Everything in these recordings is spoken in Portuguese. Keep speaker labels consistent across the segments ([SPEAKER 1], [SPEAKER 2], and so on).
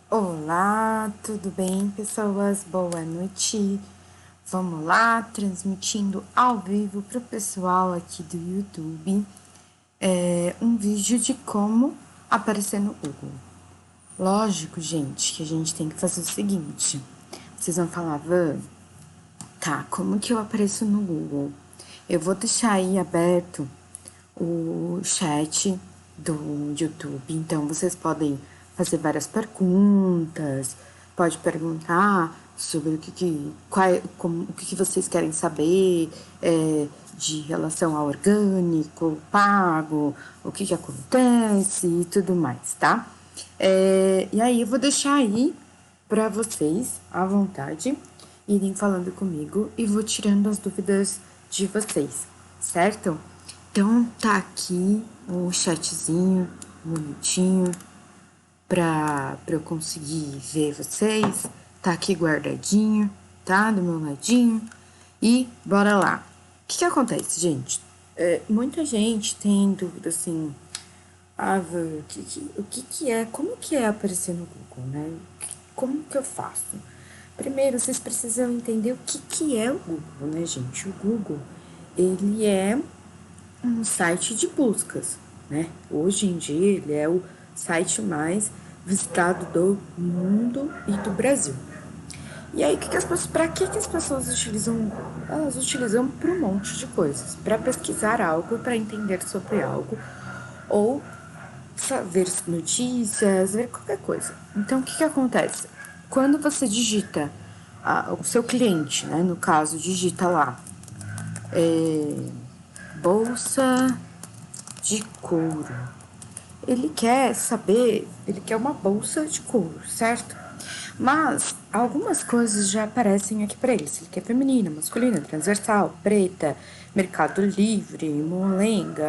[SPEAKER 1] Olá, tudo bem, pessoas? Boa noite. Vamos lá, transmitindo ao vivo para o pessoal aqui do YouTube um vídeo de como aparecer no Google. Lógico, gente, que a gente tem que fazer o seguinte: vocês vão falar, Van, tá, como que eu apareço no Google? Eu vou deixar aí aberto o chat do YouTube, então vocês podem fazer várias perguntas, pode perguntar sobre o que vocês querem saber de relação ao orgânico, pago, o que acontece e tudo mais, tá? E aí eu vou deixar aí para vocês, à vontade, irem falando comigo e vou tirando as dúvidas de vocês, certo? Então tá aqui o chatzinho bonitinho pra eu conseguir ver vocês. Tá aqui guardadinho, tá? Do meu ladinho. E bora lá. O que acontece, gente? Muita gente tem dúvida assim, o que é, como que é aparecer no Google, né? Como que eu faço? Primeiro, vocês precisam entender o que é o Google, né, gente? O Google, ele é um site de buscas, né? Hoje em dia, ele é o site mais visitado do mundo e do Brasil. E aí, para que as pessoas utilizam o Google? Elas utilizam para um monte de coisas, para pesquisar algo, para entender sobre algo, ou ver notícias, ver qualquer coisa. Então, o que acontece? Quando você digita o seu cliente, né? No caso, digita lá bolsa de couro. Ele quer uma bolsa de couro, certo? Mas algumas coisas já aparecem aqui para ele. Se ele quer feminina, masculina, transversal, preta, mercado livre, molenga,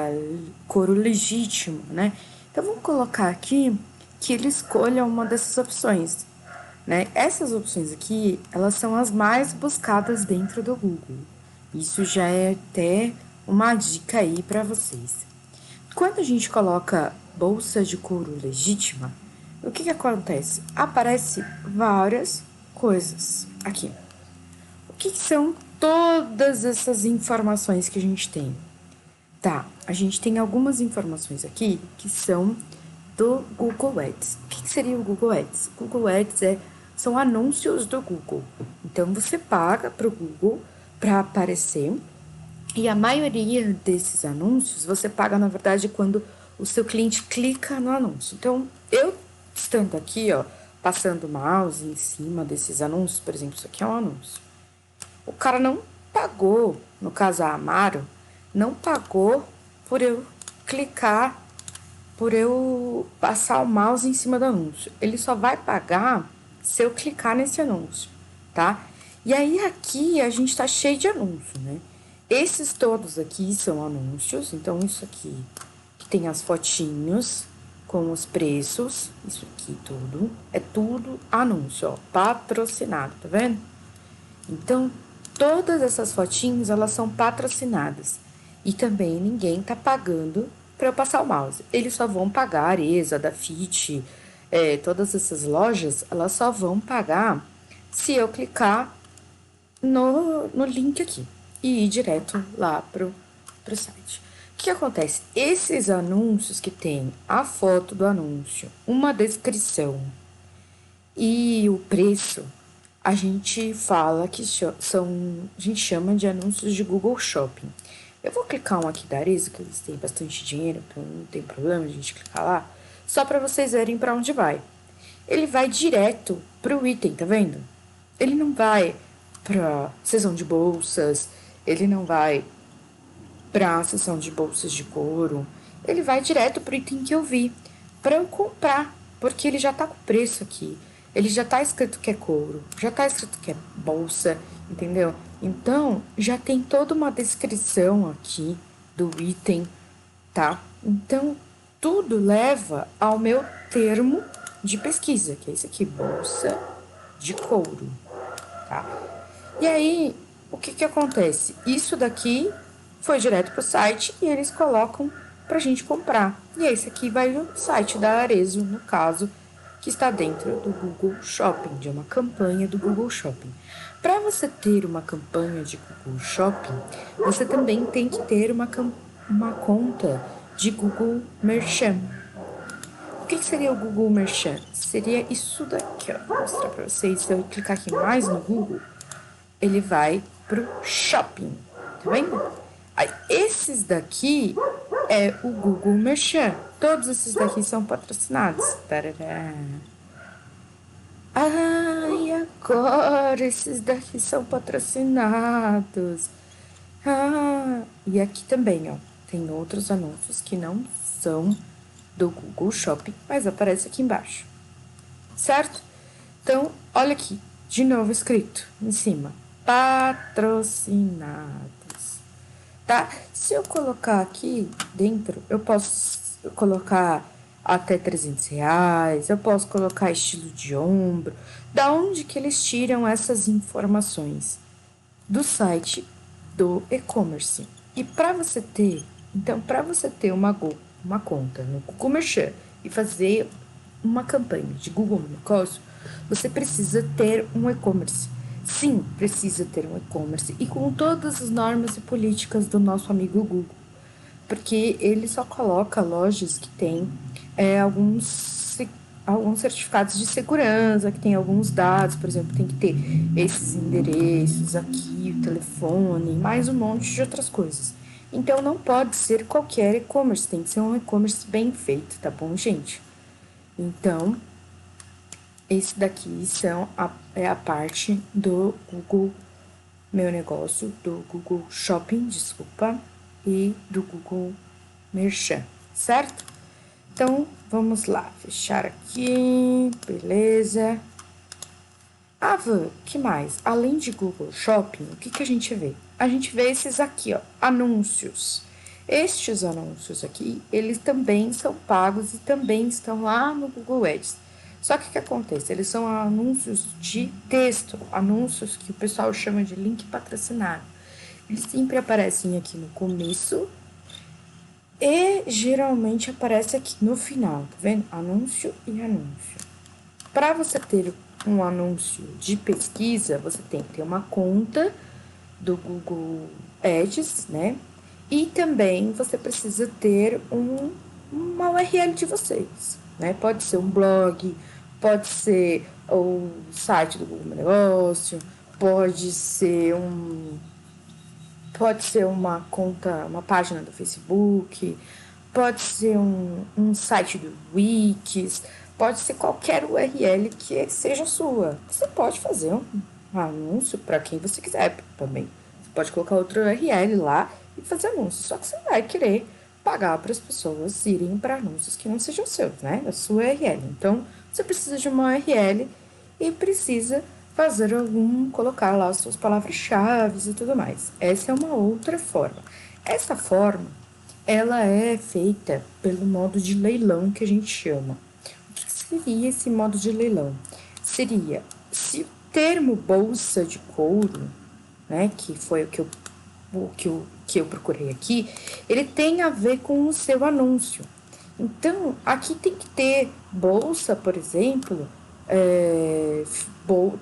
[SPEAKER 1] couro legítimo, né? Então vamos colocar aqui que ele escolha uma dessas opções, né? Essas opções aqui, elas são as mais buscadas dentro do Google. Isso já é até uma dica aí para vocês. Quando a gente coloca bolsa de couro legítima, o que acontece? Aparece várias coisas aqui. O que são todas essas informações que a gente tem? Tá, a gente tem algumas informações aqui que são do Google Ads. O que seria o Google Ads? O Google Ads são anúncios do Google. Então você paga para o Google para aparecer e a maioria desses anúncios você paga, na verdade, quando o seu cliente clica no anúncio. Então, eu estando aqui, ó, passando o mouse em cima desses anúncios, por exemplo, isso aqui é um anúncio. O cara não pagou, no caso a Amaro, não pagou por eu clicar, por eu passar o mouse em cima do anúncio. Ele só vai pagar se eu clicar nesse anúncio, tá? E aí aqui a gente tá cheio de anúncio, né? Esses todos aqui são anúncios, então isso aqui que tem as fotinhos com os preços, isso aqui tudo, é tudo anúncio, ó, patrocinado, tá vendo? Então, todas essas fotinhos, elas são patrocinadas. E também ninguém tá pagando para eu passar o mouse. Eles só vão pagar a Arezzo, da Fit, todas essas lojas, elas só vão pagar se eu clicar no link aqui e ir direto lá pro site. O que acontece? Esses anúncios que tem a foto do anúncio, uma descrição e o preço, a gente fala que a gente chama de anúncios de Google Shopping. Eu vou clicar um aqui da Arezzo, que eles têm bastante dinheiro, então não tem problema a gente clicar lá, só para vocês verem para onde vai. Ele vai direto pro item, tá vendo? Ele não vai pra seção de bolsas, ele não vai pra seção de bolsas de couro, ele vai direto pro item que eu vi, para eu comprar, porque ele já tá com preço aqui. Ele já tá escrito que é couro, já tá escrito que é bolsa, entendeu? Então, já tem toda uma descrição aqui do item, tá? Então, tudo leva ao meu termo de pesquisa, que é esse aqui, bolsa de couro, tá? E aí, o que acontece? Isso daqui foi direto pro site e eles colocam pra gente comprar. E esse aqui vai no site da Arezzo, no caso, que está dentro do Google Shopping, de uma campanha do Google Shopping. Para você ter uma campanha de Google Shopping, você também tem que ter uma conta de Google Merchant. O que seria o Google Merchant? Seria isso daqui, ó. Vou mostrar para vocês. Se eu clicar aqui mais no Google, ele vai pro shopping, tá vendo? Aí, esses daqui é o Google Merchant. Todos esses daqui são patrocinados. Tarará. E agora esses daqui são patrocinados. E aqui também, ó, tem outros anúncios que não são do Google Shopping, mas aparece aqui embaixo, certo? Então, olha aqui, de novo escrito em cima, patrocinados, tá? Se eu colocar aqui dentro, eu posso colocar até R$ 300, eu posso colocar estilo de ombro. Da onde que eles tiram essas informações? Do site do e-commerce. E para você ter, então, para você ter uma conta no Google Merchant e fazer uma campanha de Google no negócio, você precisa ter um e-commerce. Sim, precisa ter um e-commerce e com todas as normas e políticas do nosso amigo Google, porque ele só coloca lojas que tem alguns certificados de segurança, que tem alguns dados, por exemplo, tem que ter esses endereços aqui, o telefone, mais um monte de outras coisas. Então, não pode ser qualquer e-commerce, tem que ser um e-commerce bem feito, tá bom, gente? Então, esse daqui é a parte do Google Meu Negócio, do Google Shopping, desculpa, e do Google Merchant, certo? Então, vamos lá, fechar aqui, beleza. Van, que mais? Além de Google Shopping, o que a gente vê? A gente vê esses aqui, ó, anúncios. Estes anúncios aqui, eles também são pagos e também estão lá no Google Ads. Só que o que acontece? Eles são anúncios de texto, anúncios que o pessoal chama de link patrocinado. Eles sempre aparecem aqui no começo e geralmente aparece aqui no final, tá vendo? Anúncio e anúncio. Para você ter um anúncio de pesquisa, você tem que ter uma conta do Google Ads, né? E também você precisa ter uma URL de vocês, né? Pode ser um blog, pode ser o site do Google Meu Negócio, pode ser uma conta, uma página do Facebook, pode ser um site do Wix, pode ser qualquer URL que seja sua. Você pode fazer um anúncio para quem você quiser também. Você pode colocar outra URL lá e fazer anúncio. Só que você vai querer pagar para as pessoas irem para anúncios que não sejam seus, né? Da sua URL. Então, você precisa de uma URL e precisa colocar lá as suas palavras-chave e tudo mais. Essa é uma outra forma. Essa forma, ela é feita pelo modo de leilão que a gente chama. O que seria esse modo de leilão? Seria, se o termo bolsa de couro, né, que foi o que eu procurei aqui, ele tem a ver com o seu anúncio. Então, aqui tem que ter bolsa, por exemplo,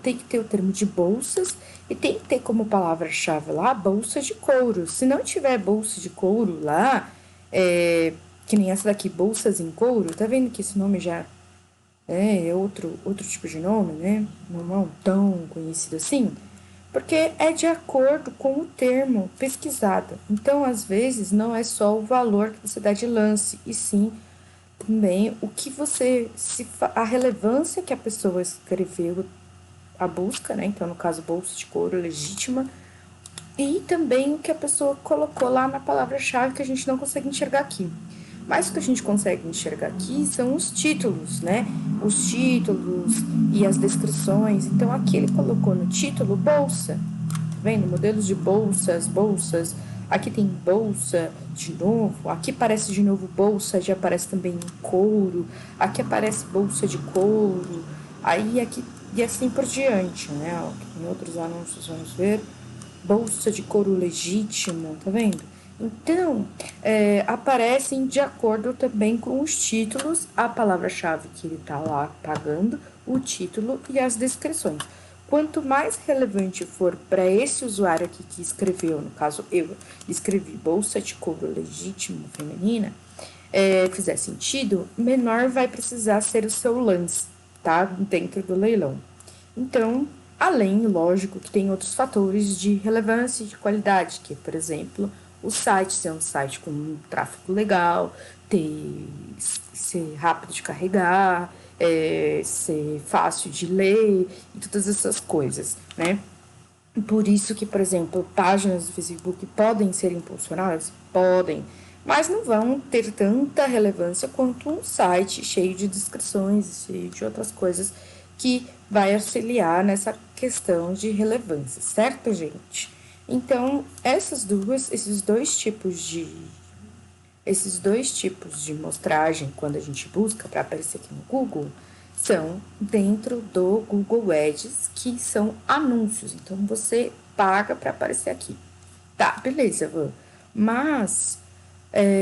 [SPEAKER 1] tem que ter o termo de bolsas e tem que ter como palavra-chave lá bolsa de couro. Se não tiver bolsa de couro lá, que nem essa daqui, bolsas em couro, tá vendo que esse nome já é outro tipo de nome, né? Não é tão conhecido assim, porque é de acordo com o termo pesquisado. Então, às vezes, não é só o valor que você dá de lance, e sim também o que a relevância que a pessoa escreveu a busca, né? Então, no caso, bolsa de couro legítima, e também o que a pessoa colocou lá na palavra-chave que a gente não consegue enxergar aqui. Mas o que a gente consegue enxergar aqui são os títulos, né? Os títulos e as descrições. Então, aqui ele colocou no título bolsa, tá vendo? Modelos de bolsas. Aqui tem bolsa de novo. Aqui aparece de novo bolsa, já aparece também couro. Aqui aparece bolsa de couro. Aí aqui, e assim por diante, né? Em outros anúncios, vamos ver. Bolsa de couro legítimo, tá vendo? Então, aparecem de acordo também com os títulos, a palavra-chave que ele está lá pagando, o título e as descrições. Quanto mais relevante for para esse usuário aqui que escreveu, no caso eu escrevi bolsa de couro legítimo feminina, fizer sentido, menor vai precisar ser o seu lance, tá? Dentro do leilão. Então, além, lógico, que tem outros fatores de relevância e de qualidade, que, por exemplo, o site ser um site com um tráfego legal, ser rápido de carregar, ser fácil de ler e todas essas coisas, né? Por isso que, por exemplo, páginas do Facebook podem ser impulsionadas? Podem, mas não vão ter tanta relevância quanto um site cheio de descrições, cheio de outras coisas que vai auxiliar nessa questão de relevância, certo, gente? Então, esses dois tipos de mostragem, quando a gente busca para aparecer aqui no Google, são dentro do Google Ads, que são anúncios. Então, você paga para aparecer aqui. Tá, beleza, Van. Mas,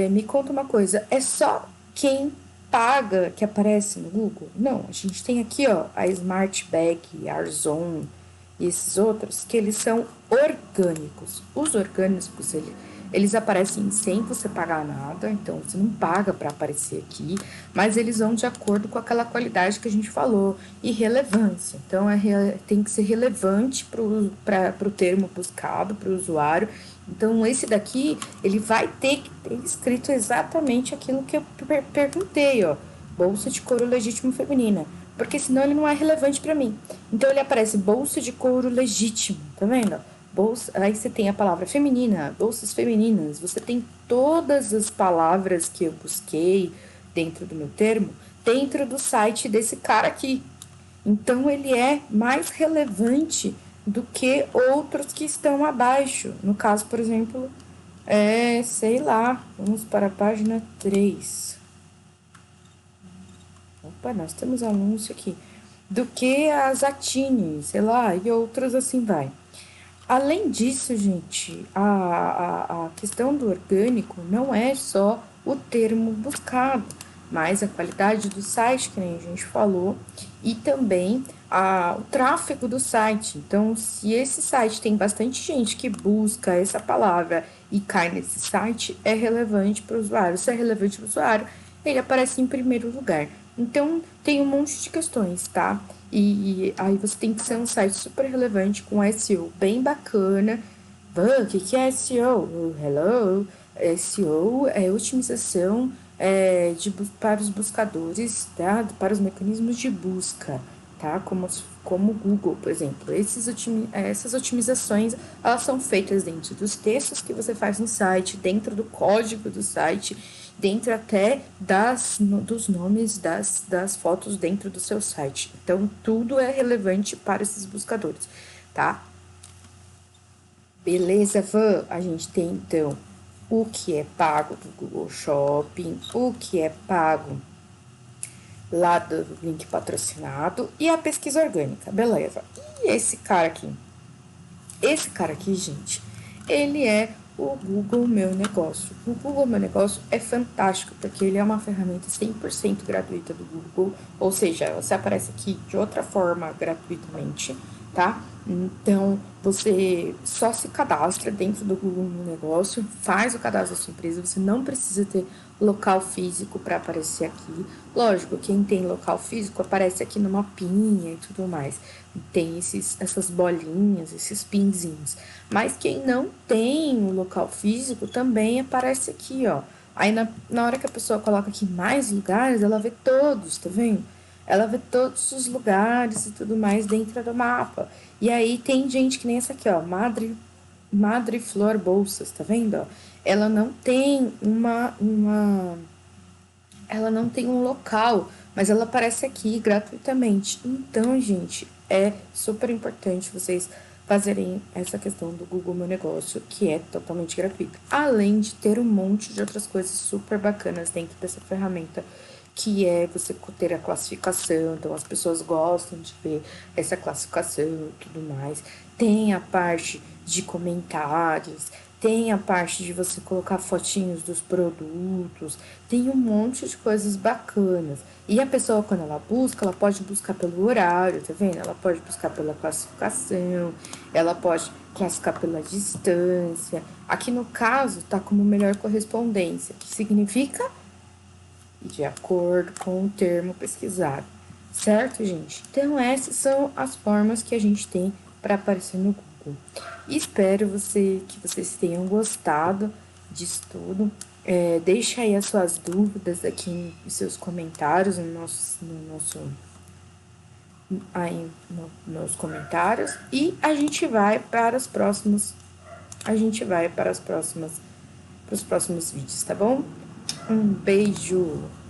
[SPEAKER 1] me conta uma coisa, é só quem paga que aparece no Google? Não, a gente tem aqui, ó, a Smart Bag, a Arzon e esses outros, que eles são orgânicos. Os orgânicos, eles aparecem sem você pagar nada, então você não paga para aparecer aqui, mas eles vão de acordo com aquela qualidade que a gente falou e relevância. Então tem que ser relevante para o termo buscado, para o usuário. Então esse daqui, ele vai ter que ter escrito exatamente aquilo que eu perguntei, ó, bolsa de couro legítimo feminina, porque senão ele não é relevante para mim. Então ele aparece bolsa de couro legítimo, tá vendo? Bolsa, aí você tem a palavra feminina, bolsas femininas, você tem todas as palavras que eu busquei dentro do meu termo, dentro do site desse cara aqui. Então ele é mais relevante do que outros que estão abaixo. No caso, por exemplo, sei lá, vamos para a página 3. Opa, nós temos anúncio aqui. Do que a Zatini, sei lá, e outros assim vai. Além disso, gente, a questão do orgânico não é só o termo buscado, mas a qualidade do site, que nem a gente falou, e também o tráfego do site. Então, se esse site tem bastante gente que busca essa palavra e cai nesse site, é relevante para o usuário. Se é relevante para o usuário, ele aparece em primeiro lugar. Então, tem um monte de questões, tá? E aí você tem que ser um site super relevante com SEO bem bacana. O que é SEO? Hello! SEO é otimização para os buscadores, tá? Para os mecanismos de busca, tá? Como o Google, por exemplo. Essas otimizações, elas são feitas dentro dos textos que você faz no site, dentro do código do site, dentro até dos nomes das fotos dentro do seu site. Então, tudo é relevante para esses buscadores, tá? Beleza, Van? A gente tem, então, o que é pago do Google Shopping, o que é pago lá do link patrocinado e a pesquisa orgânica, beleza. E esse cara aqui? Esse cara aqui, gente, ele é o Google Meu Negócio. O Google Meu Negócio é fantástico, porque ele é uma ferramenta 100% gratuita do Google, ou seja, você aparece aqui de outra forma gratuitamente, tá? Então, você só se cadastra dentro do Google Meu Negócio, faz o cadastro da sua empresa, você não precisa ter local físico para aparecer aqui. Lógico, quem tem local físico aparece aqui no mapinha e tudo mais. Tem essas bolinhas, esses pinzinhos. Mas quem não tem o local físico também aparece aqui, ó. Aí na hora que a pessoa coloca aqui mais lugares, ela vê todos, tá vendo? Ela vê todos os lugares e tudo mais dentro do mapa. E aí tem gente que nem essa aqui, ó, Madre Flor Bolsas, tá vendo? Ó? Ela não tem ela não tem um local, mas ela aparece aqui gratuitamente. Então, gente, é super importante vocês fazerem essa questão do Google Meu Negócio, que é totalmente gratuito. Além de ter um monte de outras coisas super bacanas dentro dessa ferramenta, que é você ter a classificação, então as pessoas gostam de ver essa classificação e tudo mais. Tem a parte de comentários, tem a parte de você colocar fotinhos dos produtos, tem um monte de coisas bacanas. E a pessoa, quando ela pode buscar pelo horário, tá vendo? Ela pode buscar pela classificação, ela pode classificar pela distância. Aqui no caso, tá como melhor correspondência, que significa de acordo com o termo pesquisado. Certo, gente? Então, essas são as formas que a gente tem para aparecer no Google. Espero que vocês tenham gostado disso tudo. Deixa aí as suas dúvidas aqui nos seus comentários, nos comentários. E a gente vai para os próximos vídeos, tá bom? Um beijo!